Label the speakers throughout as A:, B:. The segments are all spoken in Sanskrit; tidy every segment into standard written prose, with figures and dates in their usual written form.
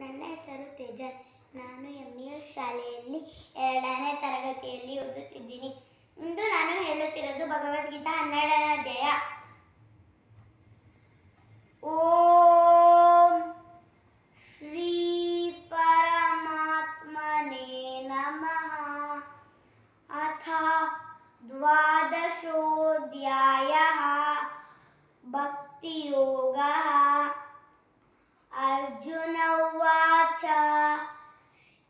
A: ನನ್ನ ಹೆಸರು ತೇಜನ್. ನಾನು ಎಂಇಎಸ್ ಶಾಲೆಯಲ್ಲಿ 2ನೇ ತರಗತಿಯಲ್ಲಿ ಓದುತ್ತಿದ್ದೀನಿ. ಇಂದು ನಾನು ಹೇಳುತ್ತಿರುವುದು ಭಗವದ್ಗೀತಾ 12ನೇ ಅಧ್ಯಾಯ. ಓಂ ಶ್ರೀ ಪರಮಾತ್ಮನೇ ನಮಃ. ಅಥ ದ್ವಾದಶೋऽಧ್ಯಾಯಃ. ಭಕ್ತಿಯೋಗಃ. अर्जुन उवाच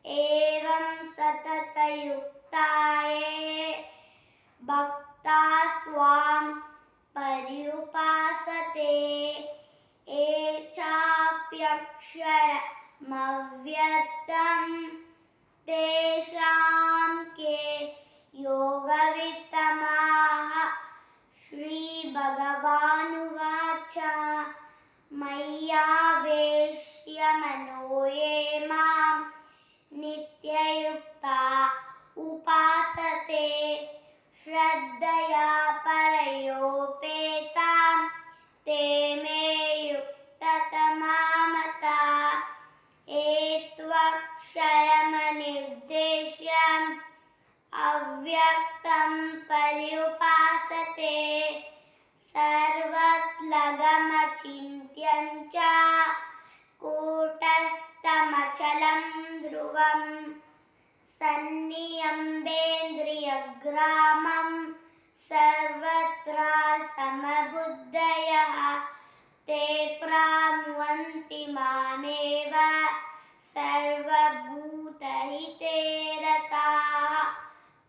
A: एवं सततयुक्ताये भक्ता स्वां पर्युपासते ये चाप्यक्षरमव्यक्तं तेषां के योगवित्तमाः. श्रीभगवानुवाच मय्यावेश्य मनो ये मां नित्ययुक्ता उपासते श्रद्धया परयोपेतां ते मे युक्ततमा मताः. ये त्वक्षरमनिर्देश्यम् अव्यक्तं पर्युपासते सर्वत्लगमचिन्त्यं च कूटस्थमचलं ध्रुवं सन्नियम्बेन्द्रियग्रामं सर्वत्र समबुद्धयः ते प्राप्नुवन्ति मामेव सर्वभूतहिते रताः.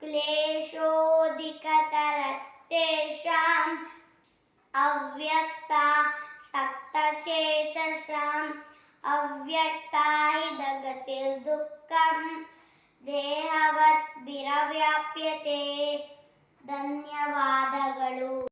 A: क्लेशोऽधिकतरस्तेषाम् अव्यक्ता सक्तचेतसाम्. अव्यक्ता हि जगतिर्दुःखं ದೇಹವತ್ ವಿರವ್ಯಾಪ್ಯತೆ. ಧನ್ಯವಾದಗಳು.